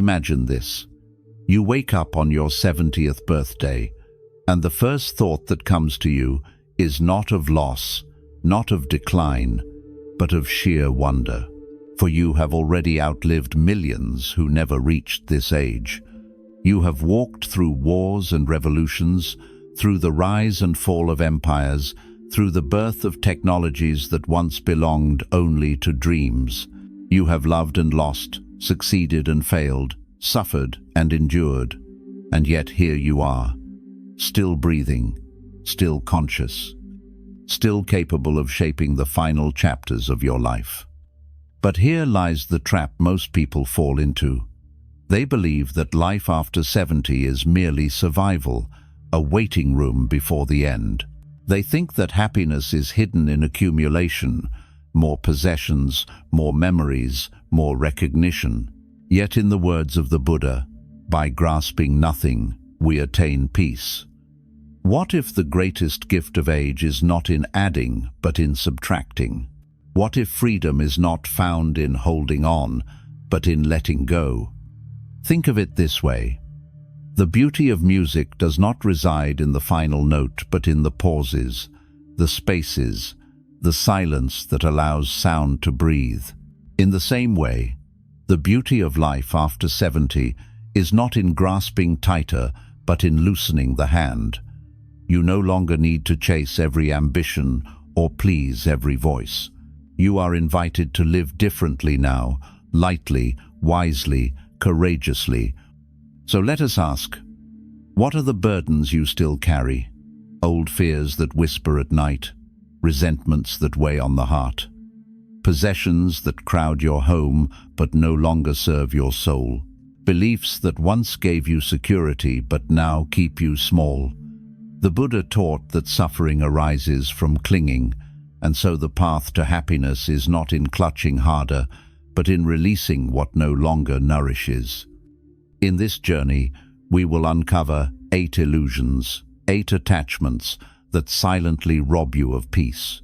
Imagine this. You wake up on your 70th birthday, and the first thought that comes to you is not of loss, not of decline, but of sheer wonder. For you have already outlived millions who never reached this age. You have walked through wars and revolutions, through the rise and fall of empires, through the birth of technologies that once belonged only to dreams. You have loved and lost, succeeded and failed, suffered and endured. And yet here you are, still breathing, still conscious, still capable of shaping the final chapters of your life. But here lies the trap most people fall into. They believe that life after 70 is merely survival, a waiting room before the end. They think that happiness is hidden in accumulation, more possessions, more memories, more recognition. Yet in the words of the Buddha, by grasping nothing, we attain peace. What if the greatest gift of age is not in adding, but in subtracting? What if freedom is not found in holding on, but in letting go? Think of it this way. The beauty of music does not reside in the final note, but in the pauses, the spaces, the silence that allows sound to breathe. In the same way, the beauty of life after 70 is not in grasping tighter, but in loosening the hand. You no longer need to chase every ambition or please every voice. You are invited to live differently now, lightly, wisely, courageously. So let us ask, what are the burdens you still carry? Old fears that whisper at night, resentments that weigh on the heart, possessions that crowd your home but no longer serve your soul, beliefs that once gave you security but now keep you small. The Buddha taught that suffering arises from clinging, and so the path to happiness is not in clutching harder, but in releasing what no longer nourishes. In this journey, we will uncover 8 illusions, 8 attachments that silently rob you of peace.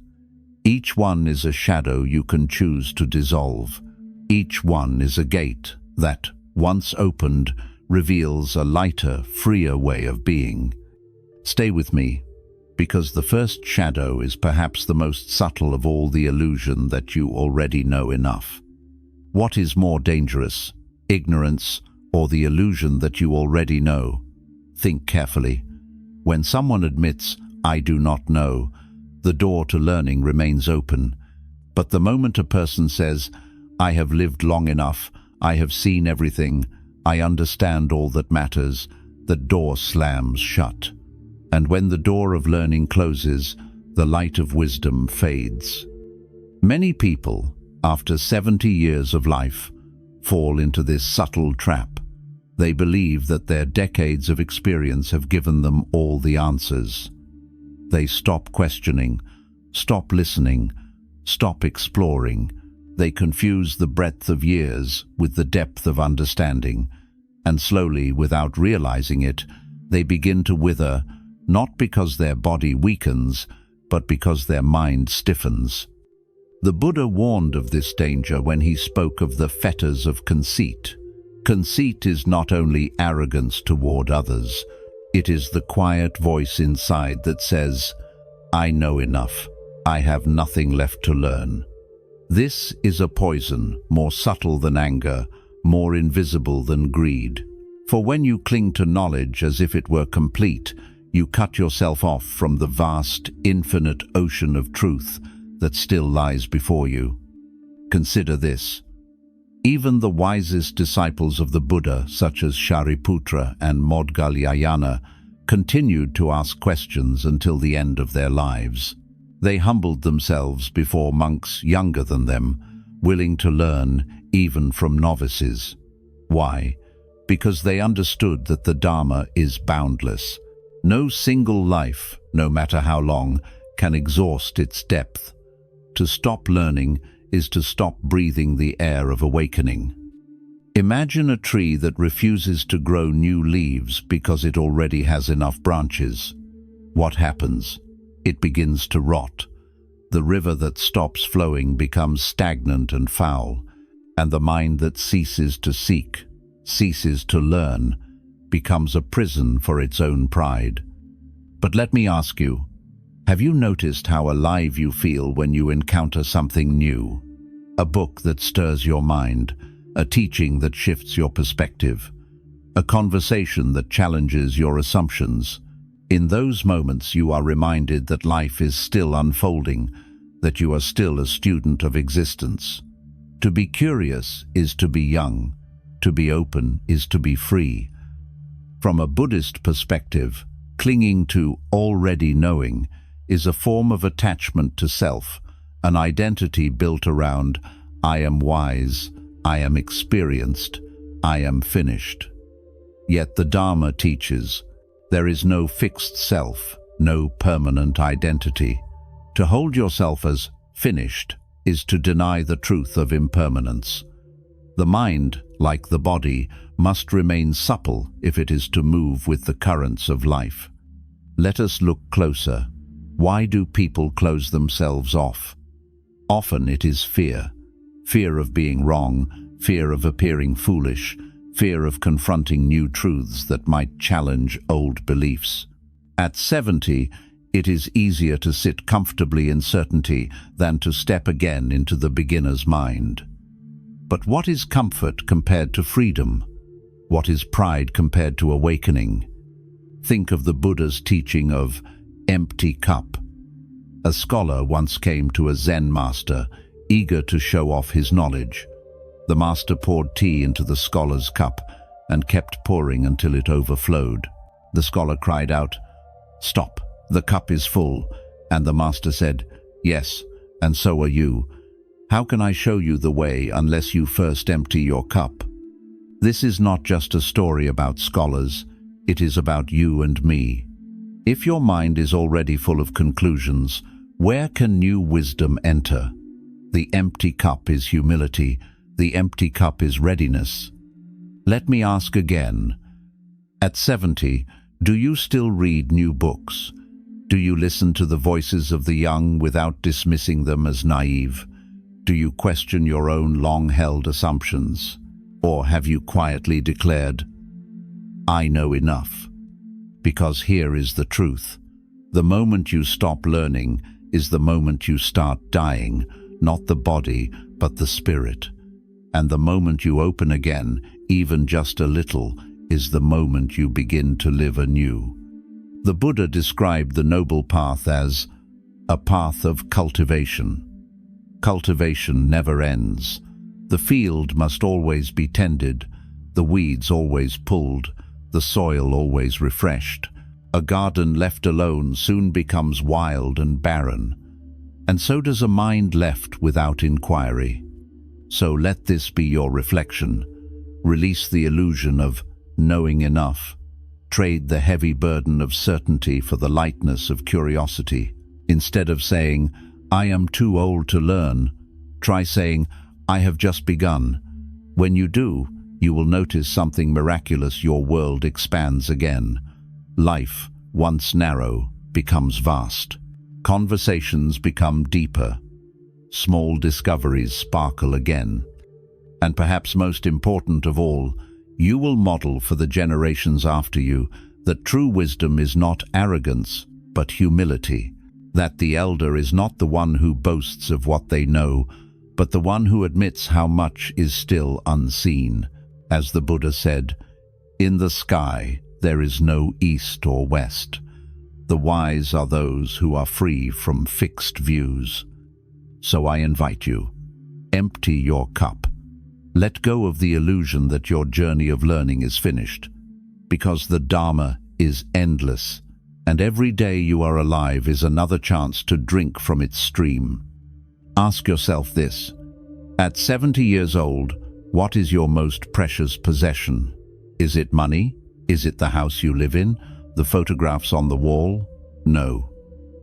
Each one is a shadow you can choose to dissolve. Each one is a gate that, once opened, reveals a lighter, freer way of being. Stay with me, because the first shadow is perhaps the most subtle of all the illusion that you already know enough. What is more dangerous, ignorance or the illusion that you already know? Think carefully. When someone admits, "I do not know," the door to learning remains open. But the moment a person says, "I have lived long enough, I have seen everything, I understand all that matters," the door slams shut. And when the door of learning closes, the light of wisdom fades. Many people, after 70 years of life, fall into this subtle trap. They believe that their decades of experience have given them all the answers. They stop questioning, stop listening, stop exploring. They confuse the breadth of years with the depth of understanding, and slowly, without realizing it, they begin to wither, not because their body weakens, but because their mind stiffens. The Buddha warned of this danger when he spoke of the fetters of conceit. Conceit is not only arrogance toward others, it is the quiet voice inside that says, "I know enough, I have nothing left to learn." This is a poison more subtle than anger, more invisible than greed. For when you cling to knowledge as if it were complete, you cut yourself off from the vast, infinite ocean of truth that still lies before you. Consider this. Even the wisest disciples of the Buddha, such as Shariputra and Moggallana, continued to ask questions until the end of their lives. They humbled themselves before monks younger than them, willing to learn even from novices. Why? Because they understood that the Dharma is boundless. No single life, no matter how long, can exhaust its depth. To stop learning is to stop breathing the air of awakening. Imagine a tree that refuses to grow new leaves because it already has enough branches. What happens? It begins to rot. The river that stops flowing becomes stagnant and foul, and the mind that ceases to seek ceases to learn, becomes a prison for its own pride. But let me ask you, have you noticed how alive you feel when you encounter something new? A book that stirs your mind, a teaching that shifts your perspective, a conversation that challenges your assumptions. In those moments you are reminded that life is still unfolding, that you are still a student of existence. To be curious is to be young. To be open is to be free. From a Buddhist perspective, clinging to already knowing is a form of attachment to self, an identity built around I am wise, I am experienced, I am finished. Yet the Dharma teaches there is no fixed self, no permanent identity. To hold yourself as finished is to deny the truth of impermanence. The mind, like the body, must remain supple if it is to move with the currents of life. Let us look closer. Why do people close themselves off? Often it is fear. Fear of being wrong, fear of appearing foolish, fear of confronting new truths that might challenge old beliefs. At 70, it is easier to sit comfortably in certainty than to step again into the beginner's mind. But what is comfort compared to freedom? What is pride compared to awakening? Think of the Buddha's teaching of empty cup. A scholar once came to a Zen master, eager to show off his knowledge. The master poured tea into the scholar's cup and kept pouring until it overflowed. The scholar cried out, "Stop, the cup is full." And the master said, "Yes, and so are you. How can I show you the way unless you first empty your cup?" This is not just a story about scholars, it is about you and me. If your mind is already full of conclusions, where can new wisdom enter? The empty cup is humility, the empty cup is readiness. Let me ask again, at 70, do you still read new books? Do you listen to the voices of the young without dismissing them as naive? Do you question your own long-held assumptions? Or have you quietly declared, "I know enough"? Because here is the truth. The moment you stop learning is the moment you start dying, not the body, but the spirit. And the moment you open again, even just a little, is the moment you begin to live anew. The Buddha described the noble path as a path of cultivation. Cultivation never ends. The field must always be tended, the weeds always pulled, the soil always refreshed. A garden left alone soon becomes wild and barren. And so does a mind left without inquiry. So let this be your reflection. Release the illusion of knowing enough. Trade the heavy burden of certainty for the lightness of curiosity. Instead of saying, "I am too old to learn," try saying, "I have just begun." When you do, you will notice something miraculous. Your world expands again. Life, once narrow, becomes vast. Conversations become deeper. Small discoveries sparkle again. And perhaps most important of all, you will model for the generations after you that true wisdom is not arrogance, but humility. That the elder is not the one who boasts of what they know, but the one who admits how much is still unseen. As the Buddha said, "In the sky there is no east or west. The wise are those who are free from fixed views." So I invite you, empty your cup. Let go of the illusion that your journey of learning is finished, because the Dharma is endless, and every day you are alive is another chance to drink from its stream. Ask yourself this: at 70 years old, what is your most precious possession? Is it money? Is it the house you live in? The photographs on the wall? No.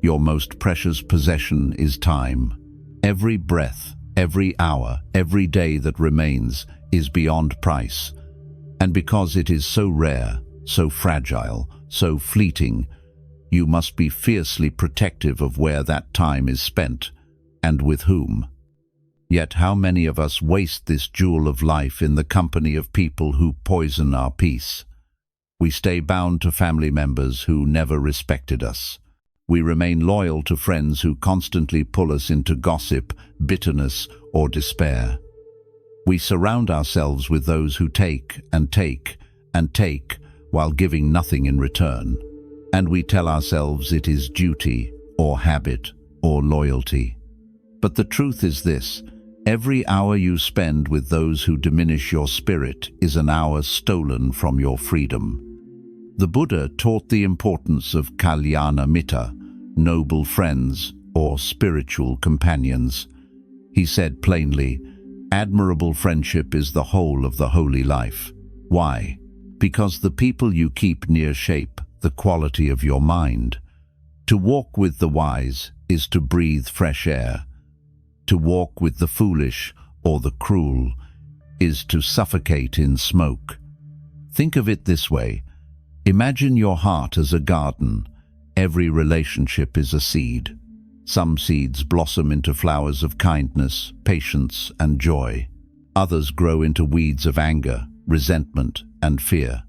Your most precious possession is time. Every breath, every hour, every day that remains is beyond price. And because it is so rare, so fragile, so fleeting, you must be fiercely protective of where that time is spent and with whom. Yet how many of us waste this jewel of life in the company of people who poison our peace? We stay bound to family members who never respected us. We remain loyal to friends who constantly pull us into gossip, bitterness, or despair. We surround ourselves with those who take and take and take while giving nothing in return. And we tell ourselves it is duty or habit or loyalty. But the truth is this: every hour you spend with those who diminish your spirit is an hour stolen from your freedom. The Buddha taught the importance of kalyana mitta, noble friends or spiritual companions. He said plainly, admirable friendship is the whole of the holy life. Why? Because the people you keep near shape the quality of your mind. To walk with the wise is to breathe fresh air. To walk with the foolish or the cruel is to suffocate in smoke. Think of it this way. Imagine your heart as a garden. Every relationship is a seed. Some seeds blossom into flowers of kindness, patience, and joy. Others grow into weeds of anger, resentment, and fear.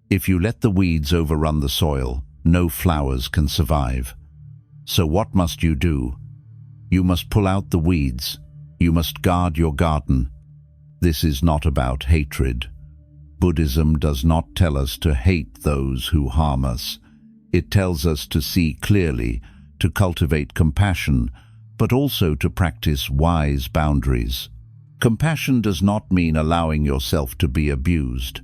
If you let the weeds overrun the soil, no flowers can survive. So what must you do? You must pull out the weeds. You must guard your garden. This is not about hatred. Buddhism does not tell us to hate those who harm us. It tells us to see clearly, to cultivate compassion, but also to practice wise boundaries. Compassion does not mean allowing yourself to be abused.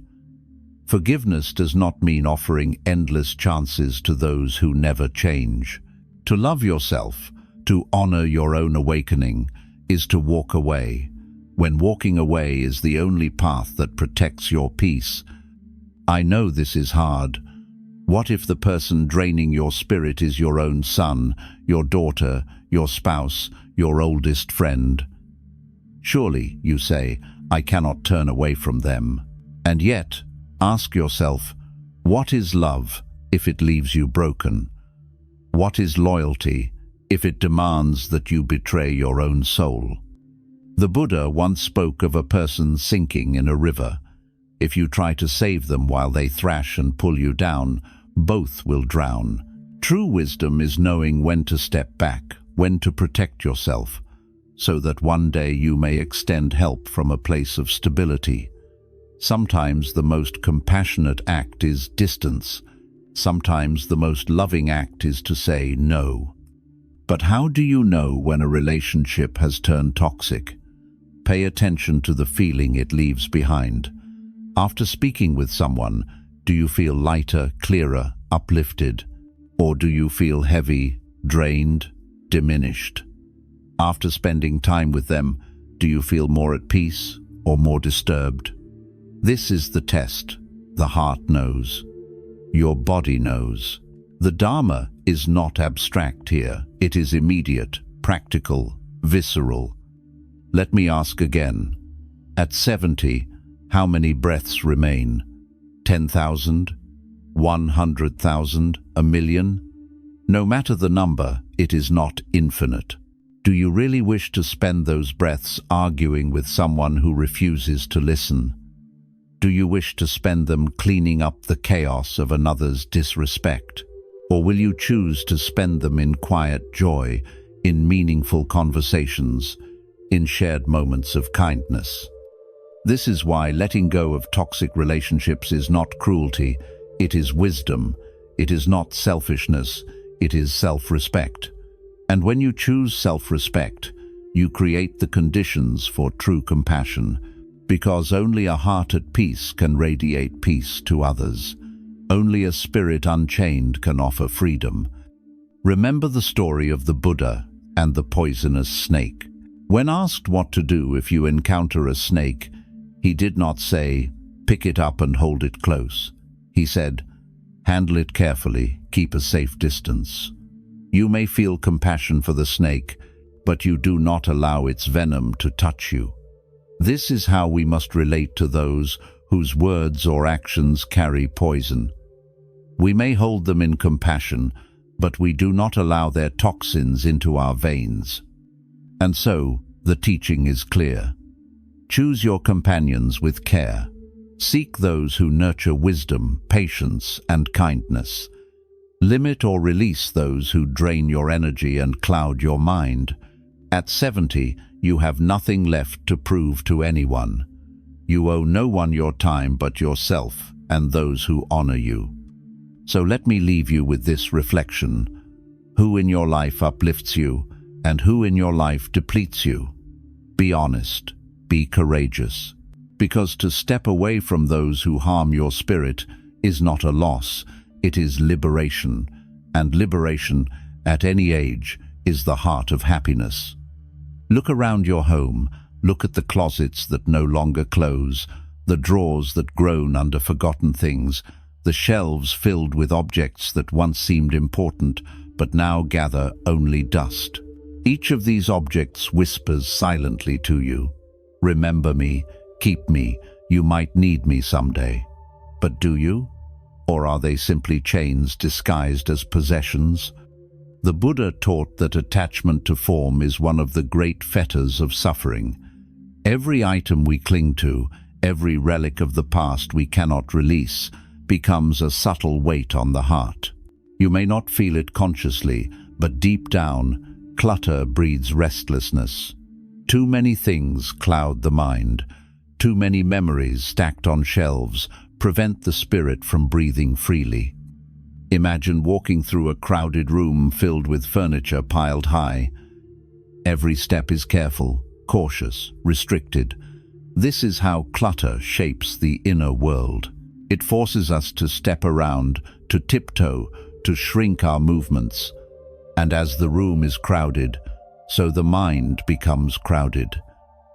Forgiveness does not mean offering endless chances to those who never change. To love yourself, to honor your own awakening, is to walk away. When walking away is the only path that protects your peace. I know this is hard. What if the person draining your spirit is your own son, your daughter, your spouse, your oldest friend? Surely, you say, I cannot turn away from them. And yet, ask yourself, what is love if it leaves you broken? What is loyalty if it demands that you betray your own soul? The Buddha once spoke of a person sinking in a river. If you try to save them while they thrash and pull you down, both will drown. True wisdom is knowing when to step back, when to protect yourself, so that one day you may extend help from a place of stability. Sometimes the most compassionate act is distance. Sometimes the most loving act is to say no. But how do you know when a relationship has turned toxic? Pay attention to the feeling it leaves behind. After speaking with someone, do you feel lighter, clearer, uplifted? Or do you feel heavy, drained, diminished? After spending time with them, do you feel more at peace or more disturbed? This is the test. The heart knows. Your body knows. The Dharma is not abstract here. It is immediate, practical, visceral. Let me ask again. At 70, how many breaths remain? 10,000? 100,000? A million? No matter the number, it is not infinite. Do you really wish to spend those breaths arguing with someone who refuses to listen? Do you wish to spend them cleaning up the chaos of another's disrespect? Or will you choose to spend them in quiet joy, in meaningful conversations, in shared moments of kindness? This is why letting go of toxic relationships is not cruelty, it is wisdom. It is not selfishness, it is self-respect. And when you choose self-respect, you create the conditions for true compassion, because only a heart at peace can radiate peace to others. Only a spirit unchained can offer freedom. Remember the story of the Buddha and the poisonous snake. When asked what to do if you encounter a snake, he did not say, "Pick it up and hold it close." He said, "Handle it carefully, keep a safe distance." You may feel compassion for the snake, but you do not allow its venom to touch you. This is how we must relate to those whose words or actions carry poison. We may hold them in compassion, but we do not allow their toxins into our veins. And so, The teaching is clear. Choose your companions with care. Seek those who nurture wisdom, patience, and kindness. Limit or release those who drain your energy and cloud your mind. At 70, you have nothing left to prove to anyone. You owe no one your time but yourself and those who honor you. So let me leave you with this reflection. Who in your life uplifts you, and who in your life depletes you? Be honest, be courageous. Because to step away from those who harm your spirit is not a loss, it is liberation. And liberation, at any age, is the heart of happiness. Look around your home, look at the closets that no longer close, the drawers that groan under forgotten things, the shelves filled with objects that once seemed important but now gather only dust. Each of these objects whispers silently to you, "Remember me, keep me, you might need me someday." But do you? Or are they simply chains disguised as possessions? The Buddha taught that attachment to form is one of the great fetters of suffering. Every item we cling to, every relic of the past we cannot release, becomes a subtle weight on the heart. You may not feel it consciously, but deep down, clutter breeds restlessness. Too many things cloud the mind. Too many memories stacked on shelves prevent the spirit from breathing freely. Imagine walking through a crowded room filled with furniture piled high. Every step is careful, cautious, restricted. This is how clutter shapes the inner world. It forces us to step around, to tiptoe, to shrink our movements. And as the room is crowded, so the mind becomes crowded.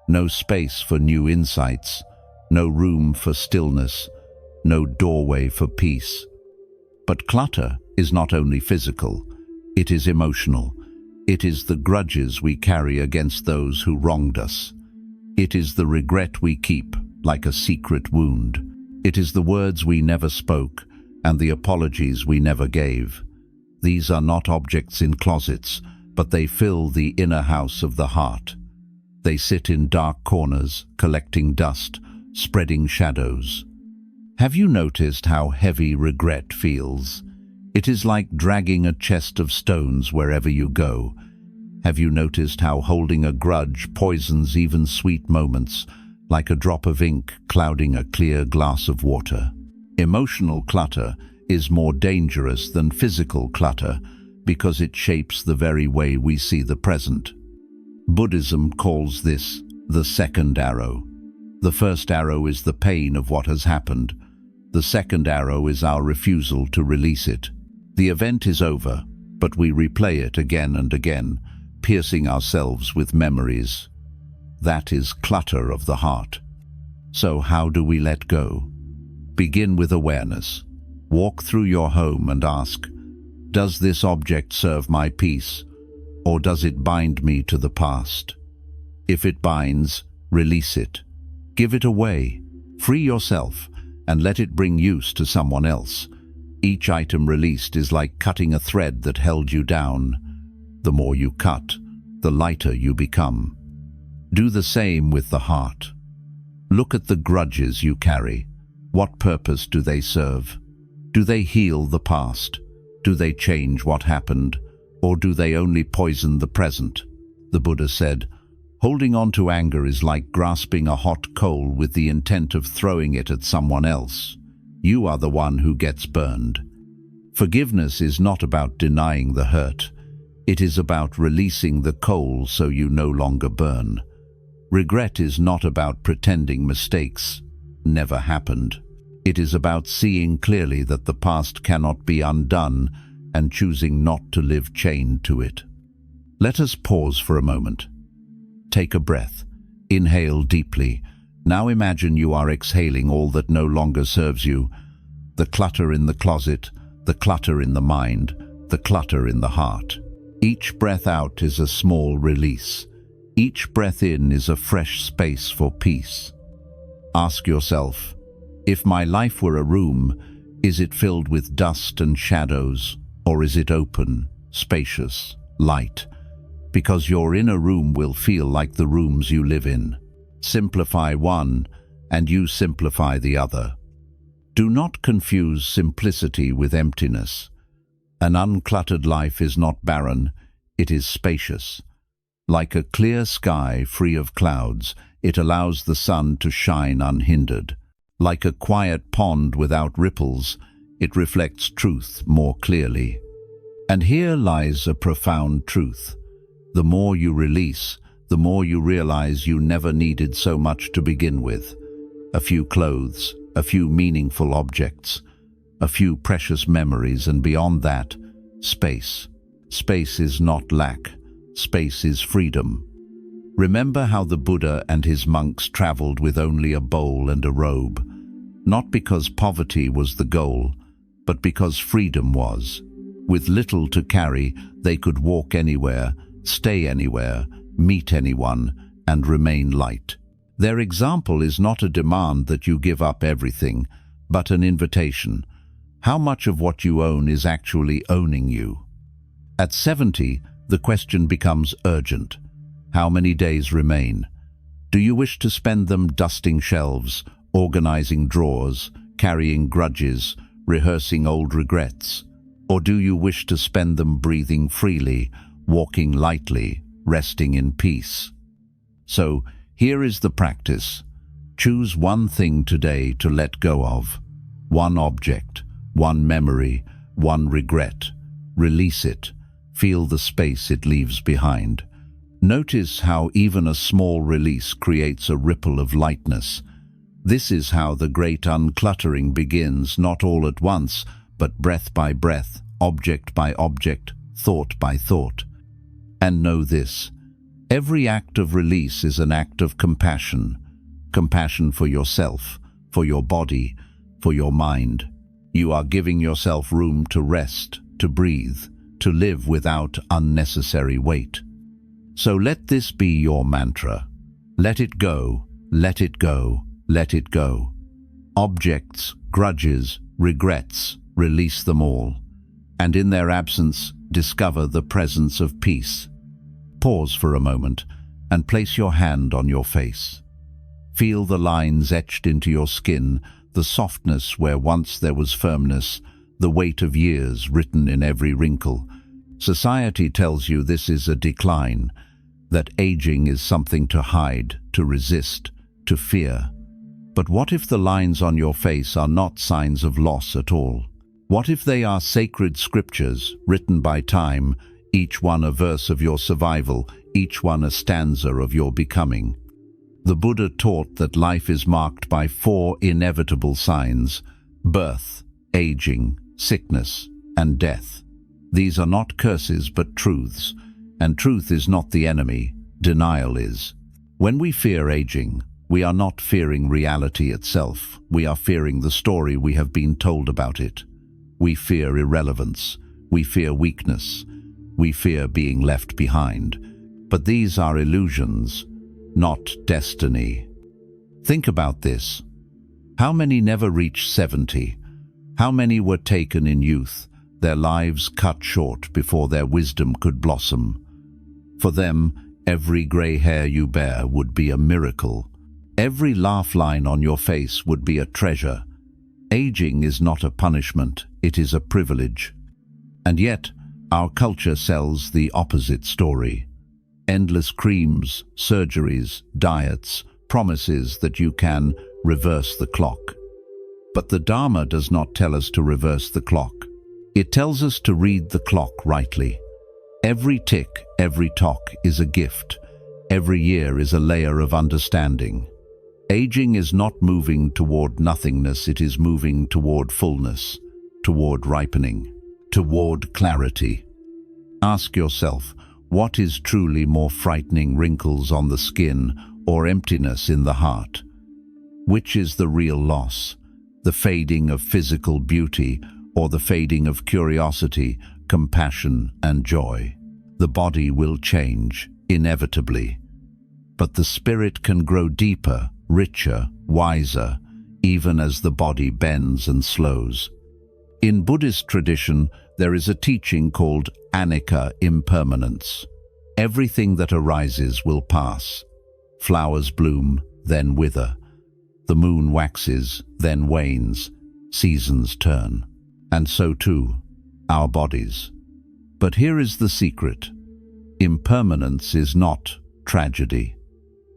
No space for new insights, no room for stillness, no doorway for peace. But clutter is not only physical, it is emotional. It is the grudges we carry against those who wronged us. It is the regret we keep, like a secret wound. It is the words we never spoke and the apologies we never gave. These are not objects in closets, but they fill the inner house of the heart. They sit in dark corners, collecting dust, spreading shadows. Have you noticed how heavy regret feels? It is like dragging a chest of stones wherever you go. Have you noticed how holding a grudge poisons even sweet moments, like a drop of ink clouding a clear glass of water? Emotional clutter is more dangerous than physical clutter because it shapes the very way we see the present. Buddhism calls this the second arrow. The first arrow is the pain of what has happened. The second arrow is our refusal to release it. The event is over, but we replay it again and again, piercing ourselves with memories. That is clutter of the heart. So how do we let go? Begin with awareness. Walk through your home and ask, does this object serve my peace, or does it bind me to the past? If it binds, release it. Give it away. Free yourself and let it bring use to someone else. Each item released is like cutting a thread that held you down. The more you cut, the lighter you become. Do the same with the heart. Look at the grudges you carry. What purpose do they serve? Do they heal the past? Do they change what happened? Or do they only poison the present? The Buddha said, holding on to anger is like grasping a hot coal with the intent of throwing it at someone else. You are the one who gets burned. Forgiveness is not about denying the hurt. It is about releasing the coal so you no longer burn. Regret is not about pretending mistakes never happened. It is about seeing clearly that the past cannot be undone and choosing not to live chained to it. Let us pause for a moment. Take a breath. Inhale deeply. Now imagine you are exhaling all that no longer serves you. The clutter in the closet, the clutter in the mind, the clutter in the heart. Each breath out is a small release. Each breath in is a fresh space for peace. Ask yourself, if my life were a room, is it filled with dust and shadows, or is it open, spacious, light? because your inner room will feel like the rooms you live in. Simplify one, and you simplify the other. Do not confuse simplicity with emptiness. An uncluttered life is not barren, it is spacious. Like a clear sky free of clouds, it allows the sun to shine unhindered. Like a quiet pond without ripples, it reflects truth more clearly. And here lies a profound truth. The more you release, the more you realize you never needed so much to begin with. A few clothes, a few meaningful objects, a few precious memories, and beyond that, space. Space is not lack. Space is freedom. Remember how the Buddha and his monks traveled with only a bowl and a robe, not because poverty was the goal, but because freedom was. With little to carry, they could walk anywhere, stay anywhere, meet anyone, and remain light. Their example is not a demand that you give up everything, but an invitation. How much of what you own is actually owning you? At 70, the question becomes urgent. How many days remain? Do you wish to spend them dusting shelves, organizing drawers, carrying grudges, rehearsing old regrets? Or do you wish to spend them breathing freely, walking lightly, resting in peace? So, here is the practice. Choose one thing today to let go of. One object, one memory, one regret. Release it. Feel the space it leaves behind. Notice how even a small release creates a ripple of lightness. This is how the great uncluttering begins, not all at once, but breath by breath, object by object, thought by thought. And know this: every act of release is an act of compassion. Compassion for yourself, for your body, for your mind. You are giving yourself room to rest, to breathe, to live without unnecessary weight. So let this be your mantra. Let it go, let it go, let it go. Objects, grudges, regrets, release them all. And in their absence, discover the presence of peace. Pause for a moment and place your hand on your face. Feel the lines etched into your skin, the softness where once there was firmness, the weight of years written in every wrinkle. Society tells you this is a decline, that aging is something to hide, to resist, to fear. But what if the lines on your face are not signs of loss at all? What if they are sacred scriptures written by time, each one a verse of your survival, each one a stanza of your becoming? The Buddha taught that life is marked by 4 inevitable signs: birth, aging, sickness, and death. These are not curses but truths, and truth is not the enemy, denial is. When we fear aging, we are not fearing reality itself, we are fearing the story we have been told about it. We fear irrelevance, we fear weakness, we fear being left behind. But these are illusions, not destiny. Think about this. How many never reached 70? How many were taken in youth, their lives cut short before their wisdom could blossom? For them, every grey hair you bear would be a miracle. Every laugh line on your face would be a treasure. Aging is not a punishment, it is a privilege. And yet, our culture sells the opposite story. Endless creams, surgeries, diets, promises that you can reverse the clock. But the Dharma does not tell us to reverse the clock. It tells us to read the clock rightly. Every tick, every tock is a gift. Every year is a layer of understanding. Aging is not moving toward nothingness, it is moving toward fullness, toward ripening, toward clarity. Ask yourself, what is truly more frightening, wrinkles on the skin or emptiness in the heart? Which is the real loss? The fading of physical beauty or the fading of curiosity, compassion, and joy? The body will change, inevitably. But the spirit can grow deeper, richer, wiser, even as the body bends and slows. In Buddhist tradition, there is a teaching called anicca impermanence. Everything that arises will pass. Flowers bloom, then wither. The moon waxes, then wanes. Seasons turn. And so too, our bodies. But here is the secret. Impermanence is not tragedy.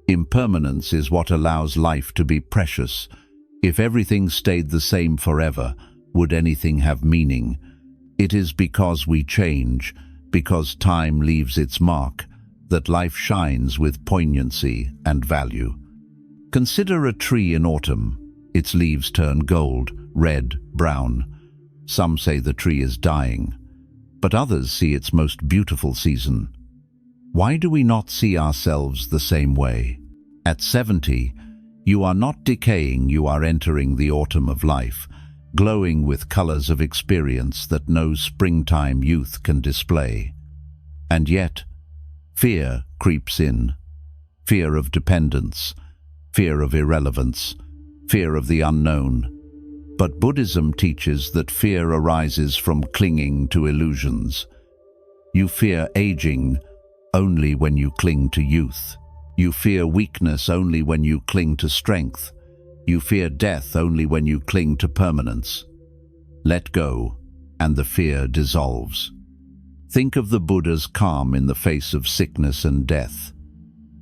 Impermanence is what allows life to be precious. If everything stayed the same forever, would anything have meaning? It is because we change, because time leaves its mark, that life shines with poignancy and value. Consider a tree in autumn. Its leaves turn gold, red, brown. Some say the tree is dying, but others see its most beautiful season. Why do we not see ourselves the same way? At 70, you are not decaying, you are entering the autumn of life, glowing with colors of experience that no springtime youth can display. And yet, fear creeps in. Fear of dependence, fear of irrelevance, fear of the unknown. But Buddhism teaches that fear arises from clinging to illusions. You fear aging only when you cling to youth. You fear weakness only when you cling to strength. You fear death only when you cling to permanence. Let go, and the fear dissolves. Think of the Buddha's calm in the face of sickness and death.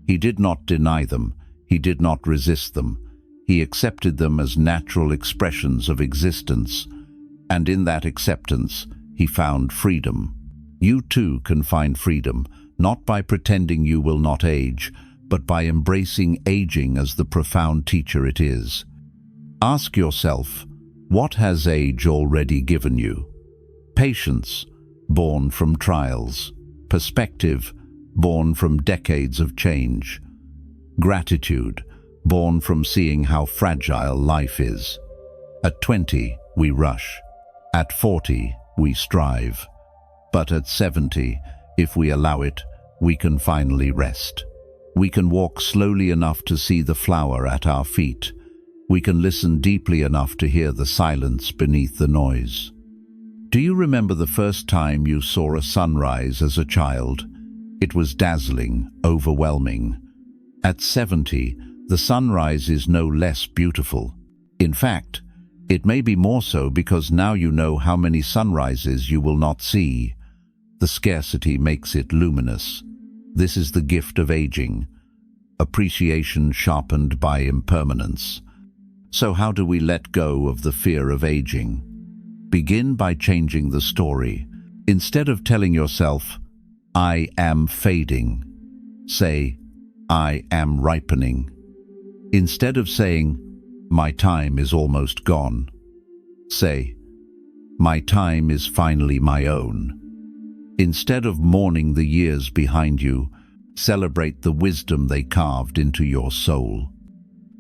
He did not deny them, he did not resist them. He accepted them as natural expressions of existence, and in that acceptance, he found freedom. You too can find freedom, not by pretending you will not age, but by embracing aging as the profound teacher it is. Ask yourself, what has age already given you? Patience, born from trials. Perspective, born from decades of change. Gratitude, born from seeing how fragile life is. At 20, we rush. At 40, we strive. But at 70, if we allow it, we can finally rest. We can walk slowly enough to see the flower at our feet. We can listen deeply enough to hear the silence beneath the noise. Do you remember the first time you saw a sunrise as a child? It was dazzling, overwhelming. At 70, the sunrise is no less beautiful. In fact, it may be more so because now you know how many sunrises you will not see. The scarcity makes it luminous. This is the gift of aging, appreciation sharpened by impermanence. So how do we let go of the fear of aging? Begin by changing the story. Instead of telling yourself, "I am fading," say, "I am ripening." Instead of saying, "My time is almost gone," say, "My time is finally my own." Instead of mourning the years behind you, celebrate the wisdom they carved into your soul.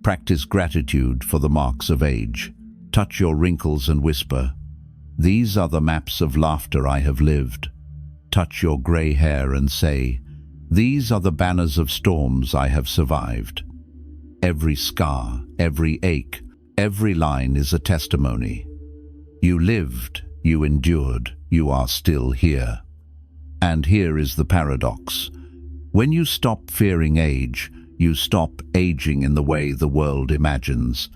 Practice gratitude for the marks of age. Touch your wrinkles and whisper, "These are the maps of laughter I have lived." Touch your gray hair and say, "These are the banners of storms I have survived." Every scar, every ache, every line is a testimony. You lived, you endured, you are still here. And here is the paradox. When you stop fearing age, you stop aging in the way the world imagines.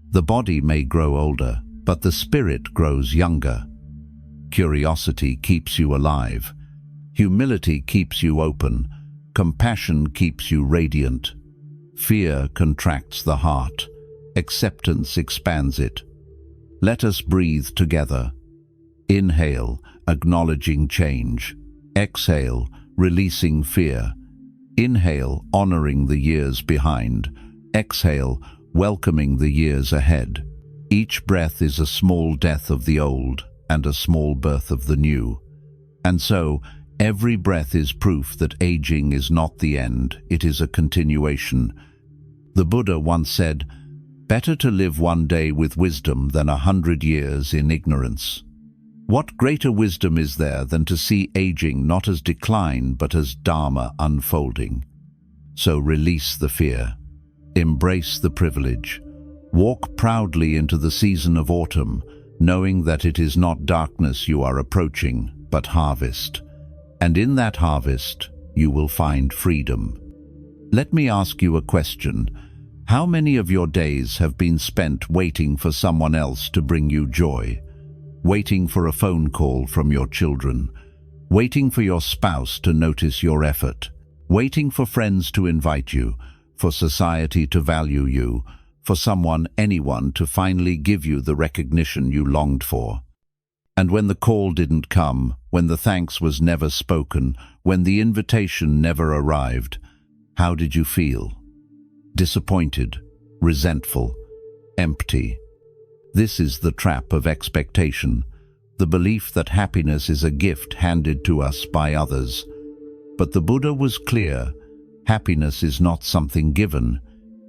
The body may grow older, but the spirit grows younger. Curiosity keeps you alive. Humility keeps you open. Compassion keeps you radiant. Fear contracts the heart. Acceptance expands it. Let us breathe together. Inhale, acknowledging change. Exhale, releasing fear. Inhale, honoring the years behind. Exhale, welcoming the years ahead. Each breath is a small death of the old and a small birth of the new. And so, every breath is proof that aging is not the end, it is a continuation. The Buddha once said, "Better to live one day with wisdom than 100 years in ignorance." What greater wisdom is there than to see aging not as decline but as Dharma unfolding? So release the fear. Embrace the privilege. Walk proudly into the season of autumn, knowing that it is not darkness you are approaching, but harvest. And in that harvest, you will find freedom. Let me ask you a question. How many of your days have been spent waiting for someone else to bring you joy? Waiting for a phone call from your children? Waiting for your spouse to notice your effort? Waiting for friends to invite you? For society to value you? For anyone to finally give you the recognition you longed for? And when the call didn't come, when the thanks was never spoken, when the invitation never arrived, how did you feel? Disappointed, resentful, empty. This is the trap of expectation, the belief that happiness is a gift handed to us by others. But the Buddha was clear: happiness is not something given,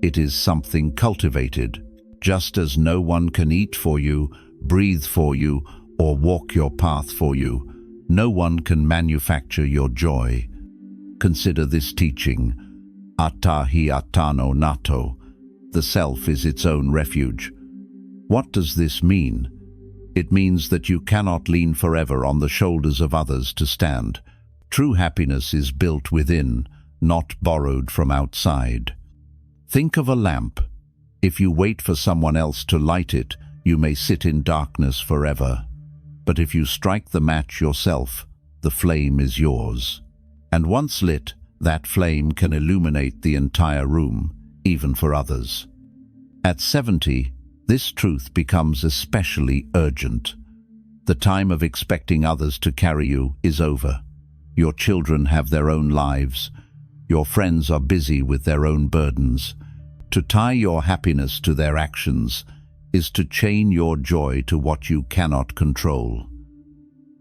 it is something cultivated. Just as no one can eat for you, breathe for you, or walk your path for you, no one can manufacture your joy. Consider this teaching: atta hi attano natto. The self is its own refuge. What does this mean? It means that you cannot lean forever on the shoulders of others to stand. True happiness is built within, not borrowed from outside. Think of a lamp. If you wait for someone else to light it, you may sit in darkness forever. But if you strike the match yourself, the flame is yours. And once lit, that flame can illuminate the entire room, even for others. At 70, this truth becomes especially urgent. The time of expecting others to carry you is over. Your children have their own lives. Your friends are busy with their own burdens. To tie your happiness to their actions is to chain your joy to what you cannot control.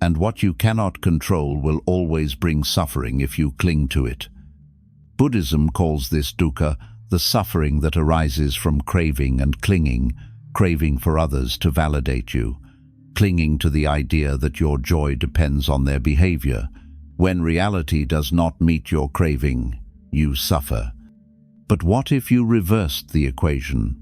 And what you cannot control will always bring suffering if you cling to it. Buddhism calls this dukkha, the suffering that arises from craving and clinging, craving for others to validate you, clinging to the idea that your joy depends on their behavior. When reality does not meet your craving, you suffer. But what if you reversed the equation?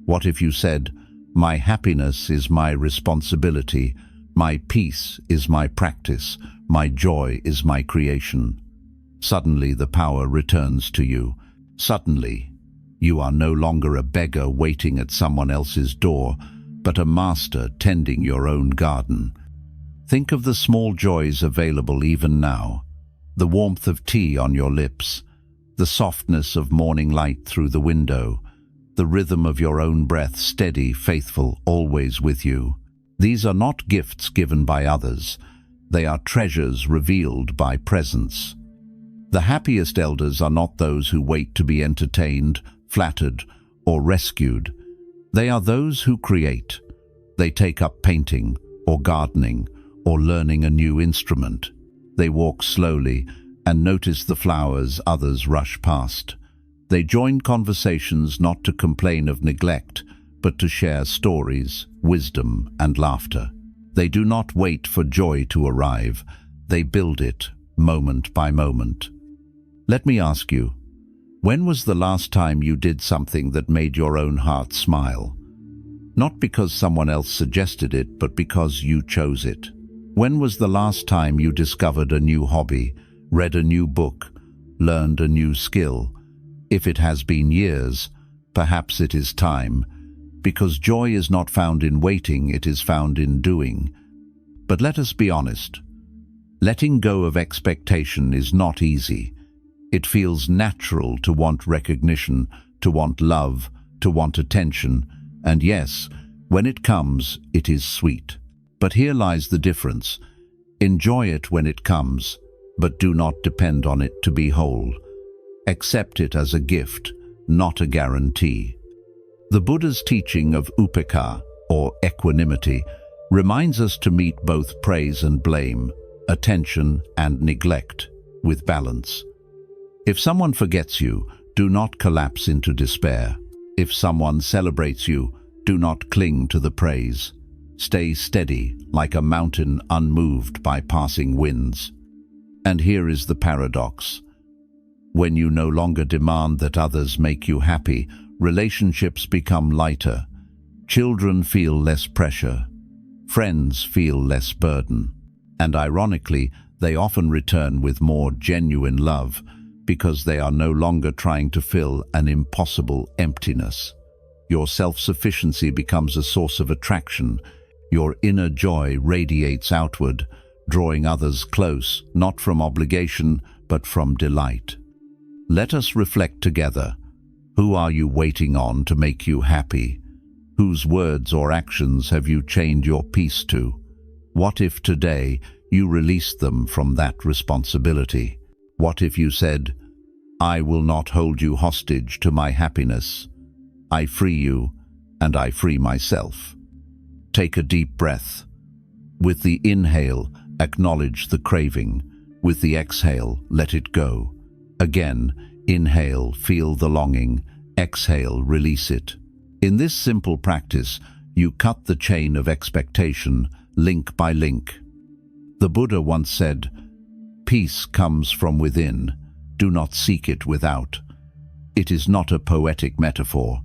What if you said, "My happiness is my responsibility, my peace is my practice, my joy is my creation"? Suddenly the power returns to you. Suddenly, you are no longer a beggar waiting at someone else's door, but a master tending your own garden. Think of the small joys available even now: the warmth of tea on your lips, the softness of morning light through the window, the rhythm of your own breath, steady, faithful, always with you. These are not gifts given by others. They are treasures revealed by presence. The happiest elders are not those who wait to be entertained, flattered, or rescued. They are those who create. They take up painting, or gardening, or learning a new instrument. They walk slowly and notice the flowers others rush past. They join conversations not to complain of neglect, but to share stories, wisdom, and laughter. They do not wait for joy to arrive. They build it, moment by moment. Let me ask you, when was the last time you did something that made your own heart smile? Not because someone else suggested it, but because you chose it. When was the last time you discovered a new hobby, read a new book, learned a new skill? If it has been years, perhaps it is time, because joy is not found in waiting, it is found in doing. But let us be honest. Letting go of expectation is not easy. It feels natural to want recognition, to want love, to want attention, and yes, when it comes, it is sweet. But here lies the difference. Enjoy it when it comes, but do not depend on it to be whole. Accept it as a gift, not a guarantee. The Buddha's teaching of upekkha, or equanimity, reminds us to meet both praise and blame, attention and neglect, with balance. If someone forgets you, do not collapse into despair. If someone celebrates you, do not cling to the praise. Stay steady, like a mountain unmoved by passing winds. And here is the paradox. When you no longer demand that others make you happy, relationships become lighter. Children feel less pressure. Friends feel less burden. And ironically, They often return with more genuine love because they are no longer trying to fill an impossible emptiness. Your self-sufficiency becomes a source of attraction. Your inner joy radiates outward, drawing others close, not from obligation, but from delight. Let us reflect together. Who are you waiting on to make you happy? Whose words or actions have you chained your peace to? What if today you released them from that responsibility? What if you said, "I will not hold you hostage to my happiness. I free you, and I free myself." Take a deep breath. With the inhale, acknowledge the craving. With the exhale, let it go. Again, inhale, feel the longing. Exhale, release it. In this simple practice, you cut the chain of expectation, link by link. The Buddha once said, "Peace comes from within. Do not seek it without." It is not a poetic metaphor.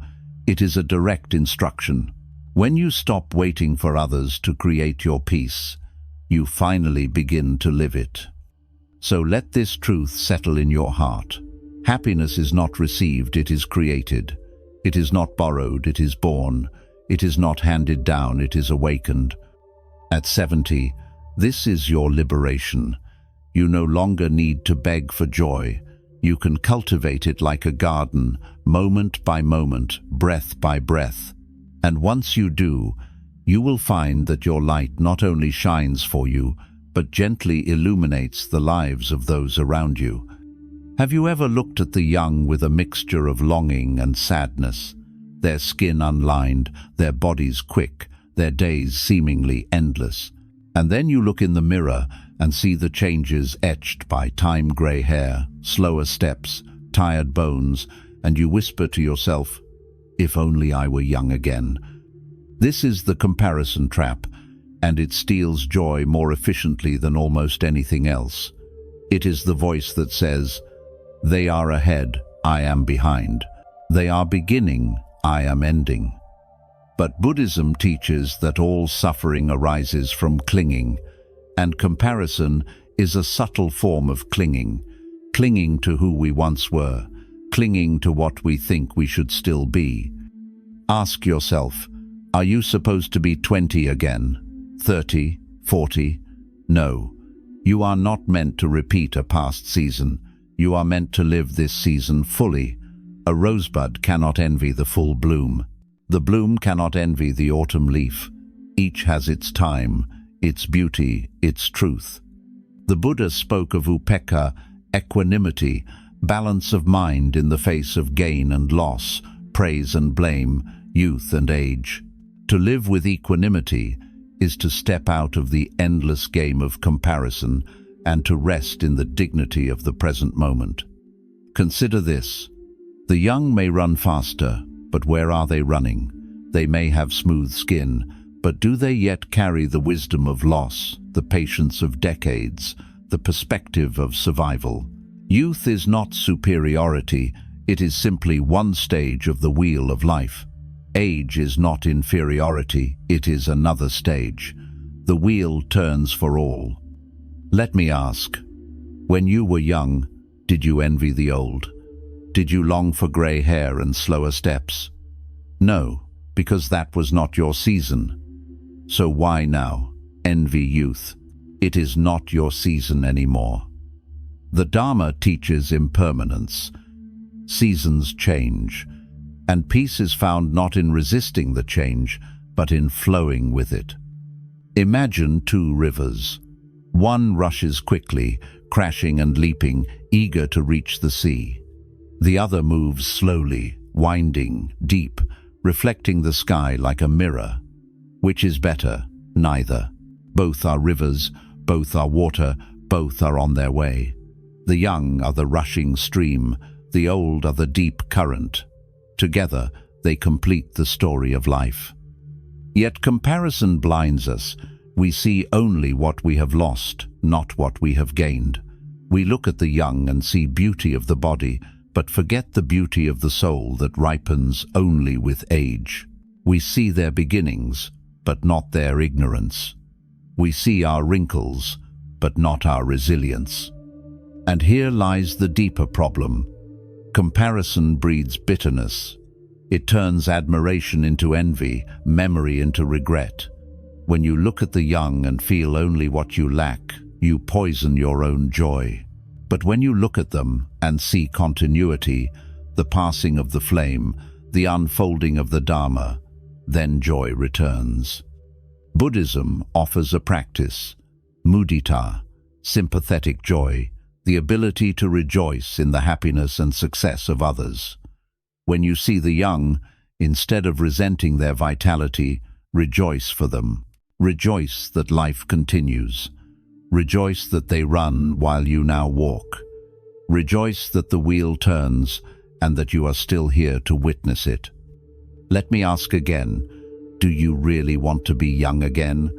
It is a direct instruction. When you stop waiting for others to create your peace, you finally begin to live it. So let this truth settle in your heart. Happiness is not received, it is created. It is not borrowed, it is born. It is not handed down, it is awakened. At 70, this is your liberation. You no longer need to beg for joy. You can cultivate it like a garden, moment by moment, breath by breath. And once you do, you will find that your light not only shines for you, but gently illuminates the lives of those around you. Have you ever looked at the young with a mixture of longing and sadness? Their skin unlined, their bodies quick, their days seemingly endless. And then you look in the mirror and see the changes etched by time-grey hair, slower steps, tired bones, and you whisper to yourself, "If only I were young again." This is the comparison trap, and it steals joy more efficiently than almost anything else. It is the voice that says, "They are ahead, I am behind. They are beginning, I am ending." But Buddhism teaches that all suffering arises from clinging, and comparison is a subtle form of clinging to who we once were, clinging to what we think we should still be. Ask yourself, are you supposed to be 20 again? 30? 40? No. You are not meant to repeat a past season. You are meant to live this season fully. A rosebud cannot envy the full bloom. The bloom cannot envy the autumn leaf. Each has its time, its beauty, its truth. The Buddha spoke of upekkha, equanimity, balance of mind in the face of gain and loss, praise and blame, youth and age. To live with equanimity is to step out of the endless game of comparison and to rest in the dignity of the present moment. Consider this. The young may run faster, but where are they running? They may have smooth skin, but do they yet carry the wisdom of loss, the patience of decades, the perspective of survival? Youth is not superiority, it is simply one stage of the wheel of life. Age is not inferiority, it is another stage. The wheel turns for all. Let me ask, when you were young, did you envy the old? Did you long for grey hair and slower steps? No, because that was not your season. So why now envy youth? It is not your season anymore. The Dharma teaches impermanence. Seasons change, and peace is found not in resisting the change, but in flowing with it. Imagine two rivers. One rushes quickly, crashing and leaping, eager to reach the sea. The other moves slowly, winding, deep, reflecting the sky like a mirror. Which is better? Neither. Both are rivers, both are water, both are on their way. The young are the rushing stream, the old are the deep current. Together, they complete the story of life. Yet comparison blinds us. We see only what we have lost, not what we have gained. We look at the young and see beauty of the body, but forget the beauty of the soul that ripens only with age. We see their beginnings, but not their ignorance. We see our wrinkles, but not our resilience. And here lies the deeper problem. Comparison breeds bitterness. It turns admiration into envy, memory into regret. When you look at the young and feel only what you lack, you poison your own joy. But when you look at them and see continuity, the passing of the flame, the unfolding of the Dharma, then joy returns. Buddhism offers a practice, mudita, sympathetic joy, the ability to rejoice in the happiness and success of others. When you see the young, instead of resenting their vitality, rejoice for them. Rejoice that life continues. Rejoice that they run while you now walk. Rejoice that the wheel turns and that you are still here to witness it. Let me ask again, do you really want to be young again?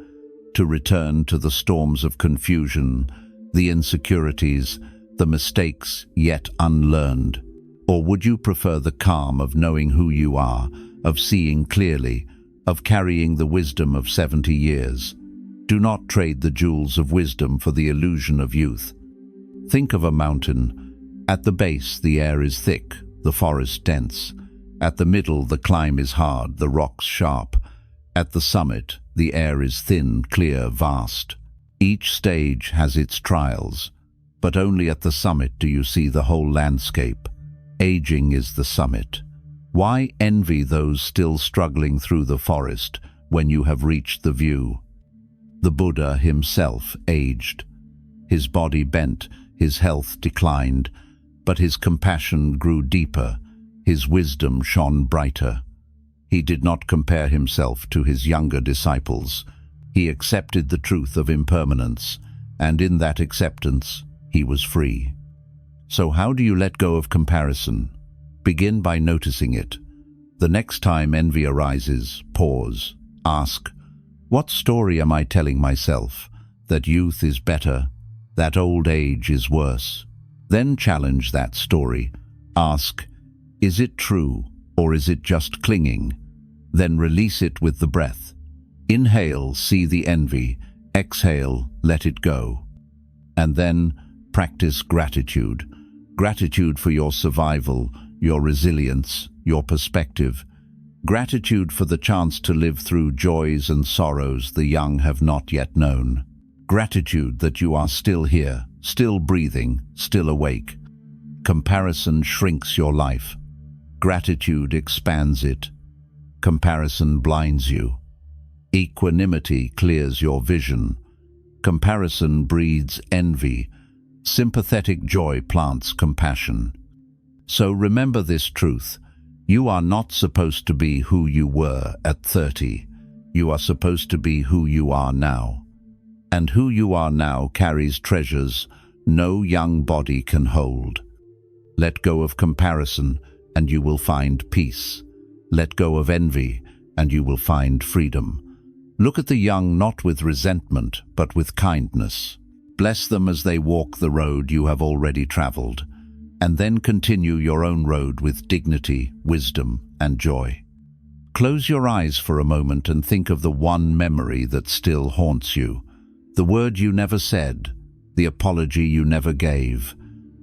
To return to the storms of confusion, the insecurities, the mistakes yet unlearned? Or would you prefer the calm of knowing who you are, of seeing clearly, of carrying the wisdom of 70 years? Do not trade the jewels of wisdom for the illusion of youth. Think of a mountain. At the base, the air is thick, the forest dense. At the middle, the climb is hard, the rocks sharp. At the summit, the air is thin, clear, vast. Each stage has its trials, but only at the summit do you see the whole landscape. Aging is the summit. Why envy those still struggling through the forest when you have reached the view? The Buddha himself aged. His body bent, his health declined, but his compassion grew deeper, his wisdom shone brighter. He did not compare himself to his younger disciples. He accepted the truth of impermanence, and in that acceptance, he was free. So how do you let go of comparison? Begin by noticing it. The next time envy arises, pause. Ask, what story am I telling myself? That youth is better, that old age is worse. Then challenge that story. Ask, is it true or is it just clinging? Then release it with the breath. Inhale, see the envy. Exhale, let it go. And then practice gratitude. Gratitude for your survival, your resilience, your perspective. Gratitude for the chance to live through joys and sorrows the young have not yet known. Gratitude that you are still here, still breathing, still awake. Comparison shrinks your life. Gratitude expands it. Comparison blinds you. Equanimity clears your vision. Comparison breeds envy. Sympathetic joy plants compassion. So remember this truth. You are not supposed to be who you were at 30. You are supposed to be who you are now. And who you are now carries treasures no young body can hold. Let go of comparison, and you will find peace. Let go of envy, and you will find freedom. Look at the young not with resentment, but with kindness. Bless them as they walk the road you have already traveled, and then continue your own road with dignity, wisdom, and joy. Close your eyes for a moment and think of the one memory that still haunts you. The word you never said, the apology you never gave,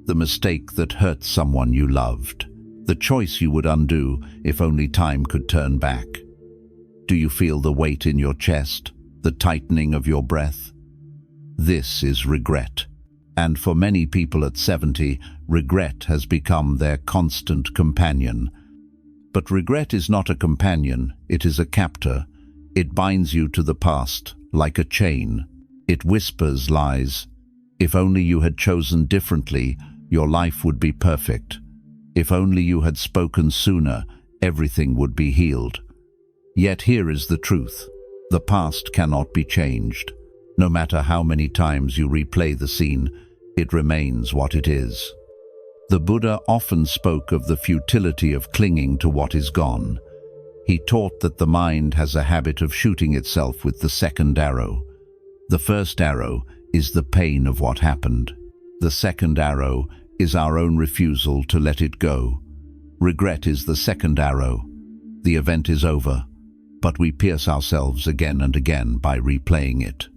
the mistake that hurt someone you loved, the choice you would undo if only time could turn back. Do you feel the weight in your chest, the tightening of your breath? This is regret. And for many people at 70, regret has become their constant companion. But regret is not a companion, it is a captor. It binds you to the past, like a chain. It whispers lies. If only you had chosen differently, your life would be perfect. If only you had spoken sooner, everything would be healed. Yet here is the truth. The past cannot be changed. No matter how many times you replay the scene, it remains what it is. The Buddha often spoke of the futility of clinging to what is gone. He taught that the mind has a habit of shooting itself with the second arrow. The first arrow is the pain of what happened. The second arrow is our own refusal to let it go. Regret is the second arrow. The event is over, but we pierce ourselves again and again by replaying it.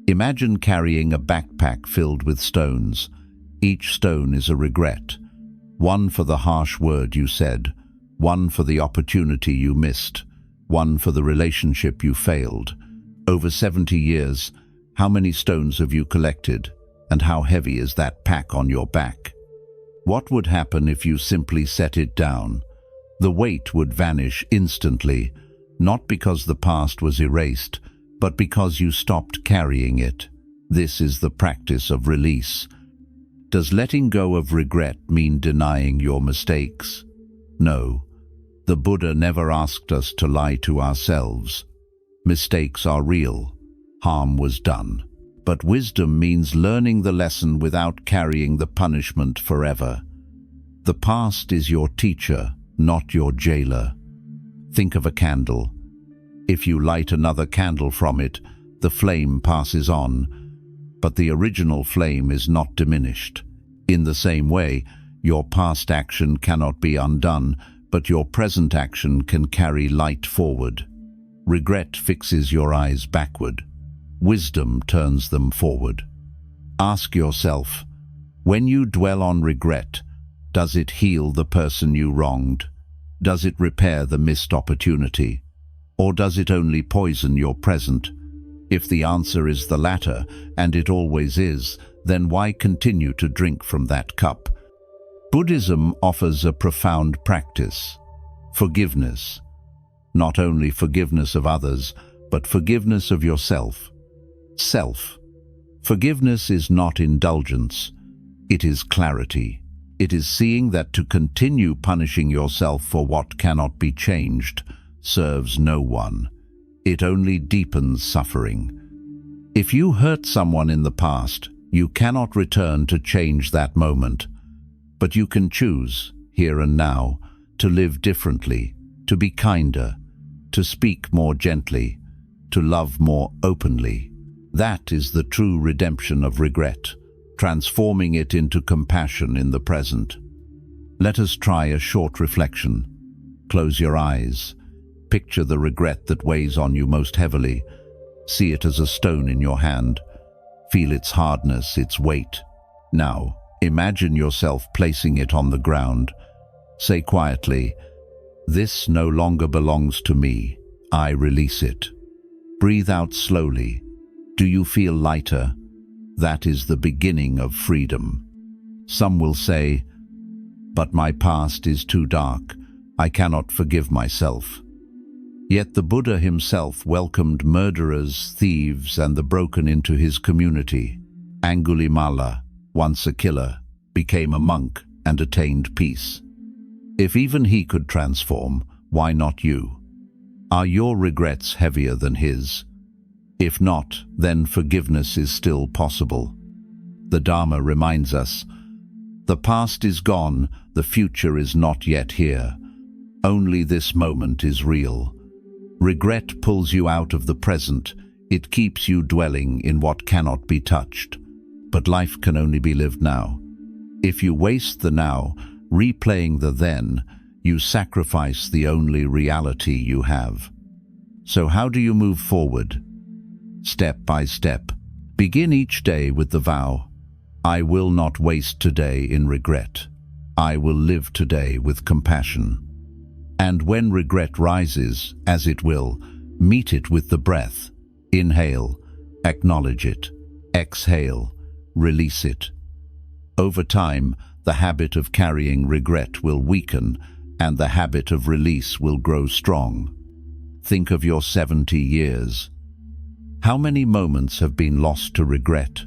Imagine carrying a backpack filled with stones. Each stone is a regret. One for the harsh word you said, one for the opportunity you missed, one for the relationship you failed. Over 70 years, how many stones have you collected, and how heavy is that pack on your back? What would happen if you simply set it down? The weight would vanish instantly, not because the past was erased, but because you stopped carrying it. This is the practice of release. Does letting go of regret mean denying your mistakes? No. The Buddha never asked us to lie to ourselves. Mistakes are real. Harm was done. But wisdom means learning the lesson without carrying the punishment forever. The past is your teacher, not your jailer. Think of a candle. If you light another candle from it, the flame passes on, but the original flame is not diminished. In the same way, your past action cannot be undone, but your present action can carry light forward. Regret fixes your eyes backward. Wisdom turns them forward. Ask yourself, when you dwell on regret, does it heal the person you wronged? Does it repair the missed opportunity? Or does it only poison your present? If the answer is the latter, and it always is, then why continue to drink from that cup? Buddhism offers a profound practice: forgiveness. Not only forgiveness of others, but forgiveness of yourself. Self. Forgiveness is not indulgence. It is clarity. It is seeing that to continue punishing yourself for what cannot be changed serves no one. It only deepens suffering. If you hurt someone in the past, you cannot return to change that moment. But you can choose, here and now, to live differently, to be kinder, to speak more gently, to love more openly. That is the true redemption of regret, transforming it into compassion in the present. Let us try a short reflection. Close your eyes. Picture the regret that weighs on you most heavily. See it as a stone in your hand. Feel its hardness, its weight. Now, imagine yourself placing it on the ground. Say quietly, "This no longer belongs to me. I release it." Breathe out slowly. Do you feel lighter? That is the beginning of freedom. Some will say, "But my past is too dark. I cannot forgive myself." Yet the Buddha himself welcomed murderers, thieves, and the broken into his community. Angulimala, once a killer, became a monk and attained peace. If even he could transform, why not you? Are your regrets heavier than his? If not, then forgiveness is still possible. The Dharma reminds us, the past is gone, the future is not yet here. Only this moment is real. Regret pulls you out of the present. It keeps you dwelling in what cannot be touched. But life can only be lived now. If you waste the now, replaying the then, you sacrifice the only reality you have. So how do you move forward? Step by step. Begin each day with the vow, "I will not waste today in regret. I will live today with compassion." And when regret rises, as it will, meet it with the breath. Inhale, acknowledge it. Exhale, release it. Over time, the habit of carrying regret will weaken, and the habit of release will grow strong. Think of your 70 years. How many moments have been lost to regret?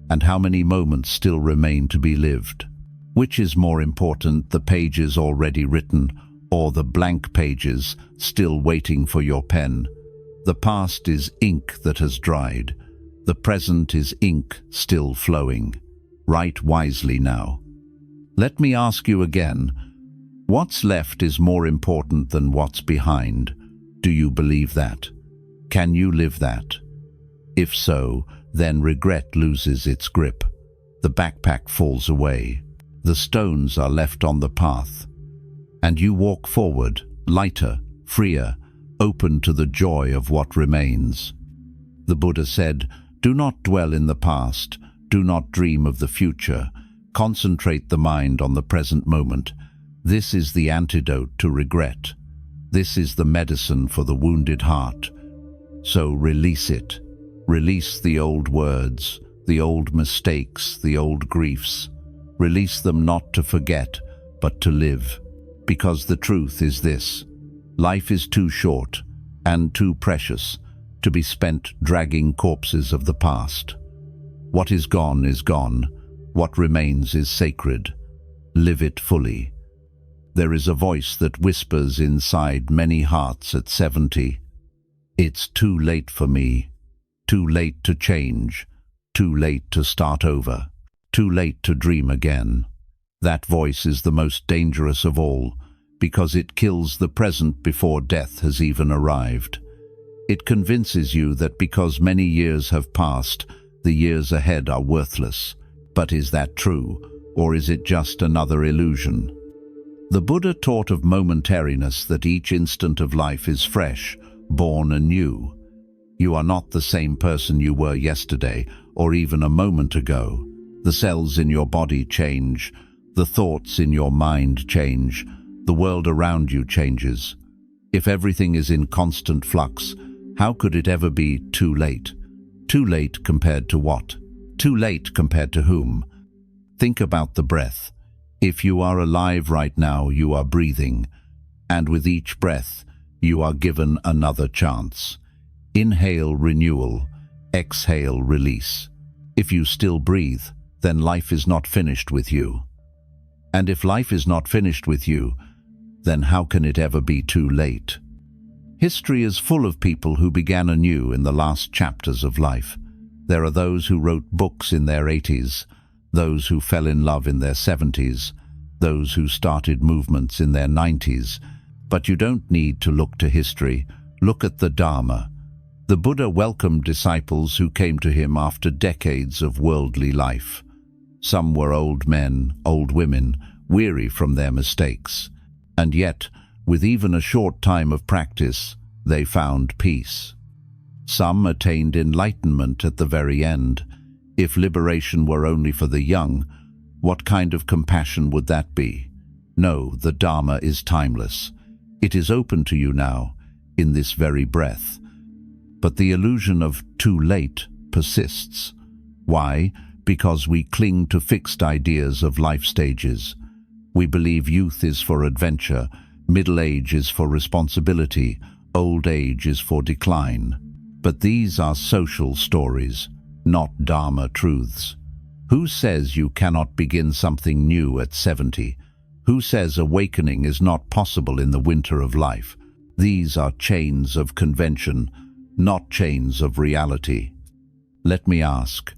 And how many moments still remain to be lived? Which is more important, the pages already written, or the blank pages still waiting for your pen? The past is ink that has dried. The present is ink still flowing. Write wisely now. Let me ask you again, what's left is more important than what's behind. Do you believe that? Can you live that? If so, then regret loses its grip. The backpack falls away. The stones are left on the path. And you walk forward, lighter, freer, open to the joy of what remains. The Buddha said, Do not dwell in the past. Do not dream of the future. Concentrate the mind on the present moment. This is the antidote to regret. This is the medicine for the wounded heart. So release it. Release the old words, the old mistakes, the old griefs. Release them not to forget, but to live. Because the truth is this: life is too short and too precious to be spent dragging corpses of the past. What is gone is gone. What remains is sacred. Live it fully. There is a voice that whispers inside many hearts at 70. It's too late for me. Too late to change. Too late to start over. Too late to dream again. That voice is the most dangerous of all, because it kills the present before death has even arrived. It convinces you that because many years have passed, the years ahead are worthless. But is that true, or is it just another illusion? The Buddha taught of momentariness, that each instant of life is fresh, born anew. You are not the same person you were yesterday, or even a moment ago. The cells in your body change. The thoughts in your mind change. The world around you changes. If everything is in constant flux, how could it ever be too late? Too late compared to what? Too late compared to whom? Think about the breath. If you are alive right now, you are breathing, and with each breath, you are given another chance. Inhale renewal, exhale release. If you still breathe, then life is not finished with you. And if life is not finished with you, then how can it ever be too late? History is full of people who began anew in the last chapters of life. There are those who wrote books in their 80s, those who fell in love in their 70s, those who started movements in their 90s. But you don't need to look to history. Look at the Dharma. The Buddha welcomed disciples who came to him after decades of worldly life. Some were old men, old women, weary from their mistakes. And yet, with even a short time of practice, they found peace. Some attained enlightenment at the very end. If liberation were only for the young, what kind of compassion would that be? No, the Dharma is timeless. It is open to you now, in this very breath. But the illusion of too late persists. Why? Because we cling to fixed ideas of life stages. We believe youth is for adventure, middle age is for responsibility, old age is for decline. But these are social stories, not Dharma truths. Who says you cannot begin something new at 70? Who says awakening is not possible in the winter of life? These are chains of convention, not chains of reality. Let me ask,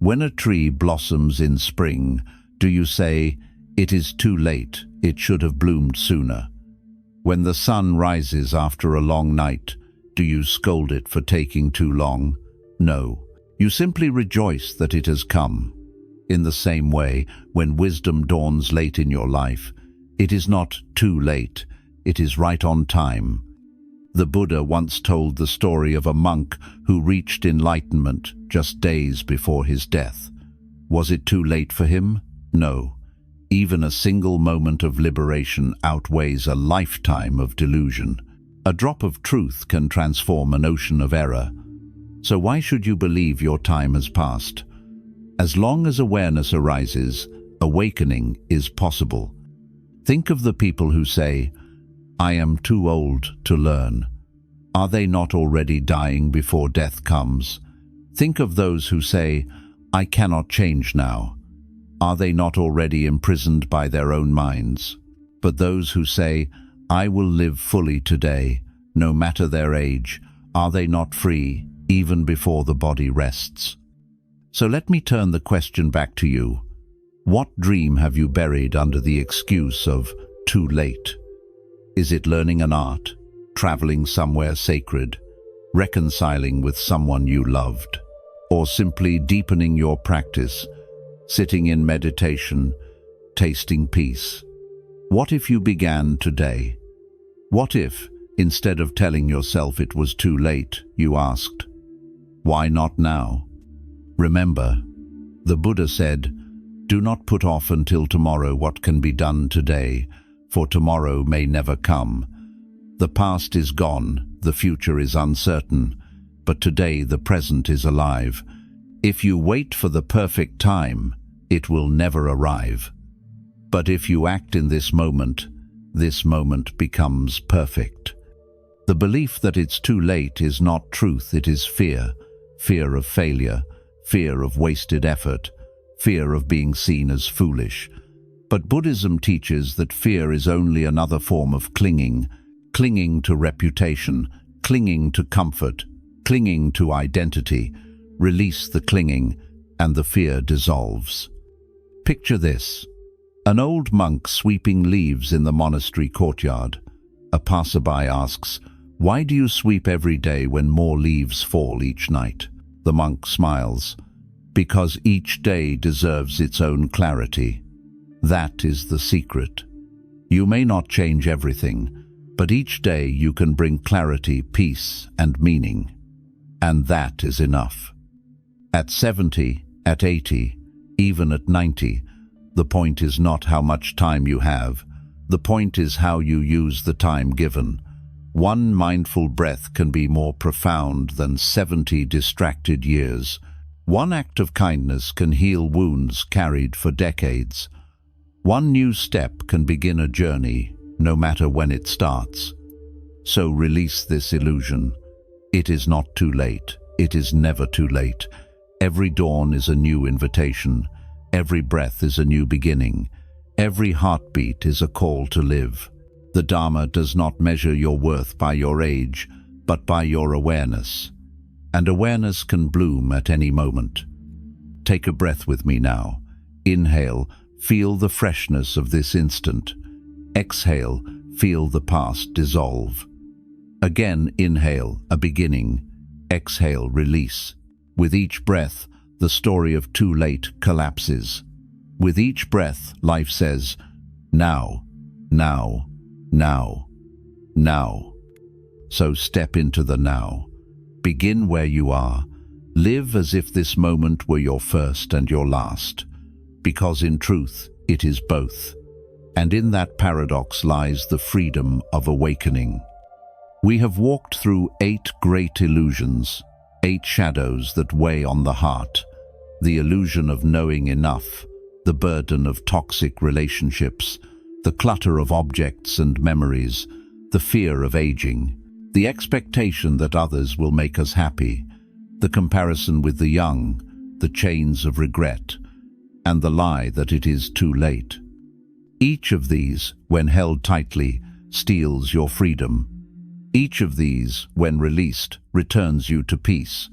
when a tree blossoms in spring, do you say, "It is too late, it should have bloomed sooner"? When the sun rises after a long night, do you scold it for taking too long? No, you simply rejoice that it has come. In the same way, when wisdom dawns late in your life, it is not too late, it is right on time. The Buddha once told the story of a monk who reached enlightenment just days before his death. Was it too late for him? No. Even a single moment of liberation outweighs a lifetime of delusion. A drop of truth can transform an ocean of error. So why should you believe your time has passed? As long as awareness arises, awakening is possible. Think of the people who say, "I am too old to learn." Are they not already dying before death comes? Think of those who say, "I cannot change now." Are they not already imprisoned by their own minds? But those who say, "I will live fully today," no matter their age, are they not free even before the body rests? So let me turn the question back to you. What dream have you buried under the excuse of too late? Is it learning an art, traveling somewhere sacred, reconciling with someone you loved, or simply deepening your practice, sitting in meditation, tasting peace? What if you began today? What if, instead of telling yourself it was too late, you asked, "Why not now?" Remember, the Buddha said, "Do not put off until tomorrow what can be done today, for tomorrow may never come. The past is gone, the future is uncertain, but today the present is alive. If you wait for the perfect time, it will never arrive. But if you act in this moment becomes perfect." The belief that it's too late is not truth, it is fear. Fear of failure, fear of wasted effort, fear of being seen as foolish. But Buddhism teaches that fear is only another form of clinging to reputation, clinging to comfort, clinging to identity. Release the clinging, and the fear dissolves. Picture this: an old monk sweeping leaves in the monastery courtyard. A passerby asks, "Why do you sweep every day when more leaves fall each night?" The monk smiles, "Because each day deserves its own clarity." That is the secret. You may not change everything, but each day you can bring clarity, peace, and meaning. And that is enough. At 70, at 80, even at 90, the point is not how much time you have. The point is how you use the time given. One mindful breath can be more profound than 70 distracted years. One act of kindness can heal wounds carried for decades. One new step can begin a journey, no matter when it starts. So release this illusion. It is not too late. It is never too late. Every dawn is a new invitation. Every breath is a new beginning. Every heartbeat is a call to live. The Dharma does not measure your worth by your age, but by your awareness. And awareness can bloom at any moment. Take a breath with me now. Inhale, feel the freshness of this instant. Exhale, feel the past dissolve. Again, inhale, a beginning. Exhale, release. With each breath, the story of too late collapses. With each breath, life says, now, now, now, now. So step into the now. Begin where you are. Live as if this moment were your first and your last. Because in truth, it is both. And in that paradox lies the freedom of awakening. We have walked through 8 great illusions, 8 shadows that weigh on the heart. The illusion of knowing enough, the burden of toxic relationships, the clutter of objects and memories, the fear of aging, the expectation that others will make us happy, the comparison with the young, the chains of regret, and the lie that it is too late. Each of these, when held tightly, steals your freedom. Each of these, when released, returns you to peace.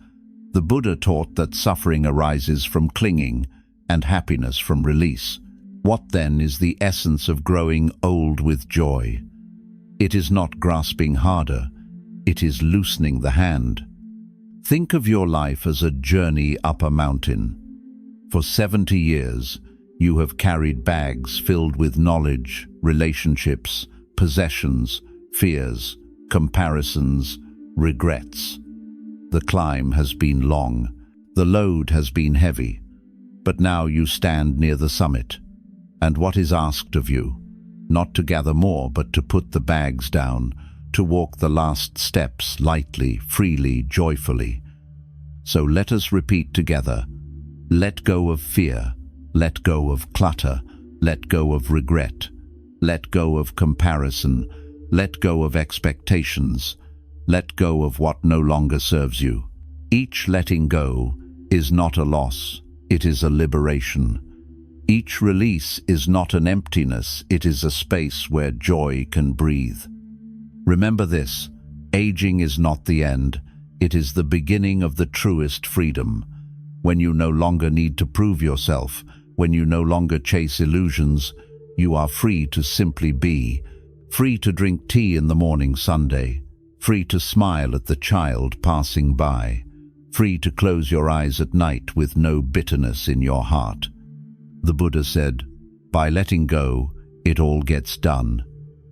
The Buddha taught that suffering arises from clinging and happiness from release. What then is the essence of growing old with joy? It is not grasping harder, it is loosening the hand. Think of your life as a journey up a mountain. For 70 years, you have carried bags filled with knowledge, relationships, possessions, fears, comparisons, regrets. The climb has been long, the load has been heavy, but now you stand near the summit. And what is asked of you? Not to gather more, but to put the bags down, to walk the last steps lightly, freely, joyfully. So let us repeat together: let go of fear, let go of clutter, let go of regret, let go of comparison, let go of expectations, let go of what no longer serves you. Each letting go is not a loss, it is a liberation. Each release is not an emptiness, it is a space where joy can breathe. Remember this: aging is not the end, it is the beginning of the truest freedom. When you no longer need to prove yourself, when you no longer chase illusions, you are free to simply be, free to drink tea in the morning Sunday, free to smile at the child passing by, free to close your eyes at night with no bitterness in your heart. The Buddha said, by letting go, it all gets done.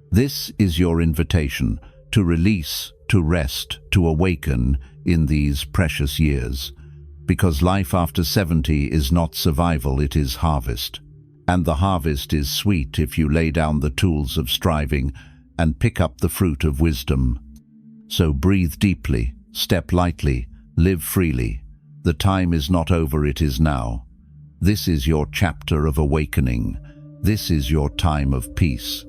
This is your invitation to release, to rest, to awaken in these precious years. because life after 70 is not survival, it is harvest. And the harvest is sweet if you lay down the tools of striving and pick up the fruit of wisdom. So breathe deeply, step lightly, live freely. The time is not over, it is now. This is your chapter of awakening. This is your time of peace.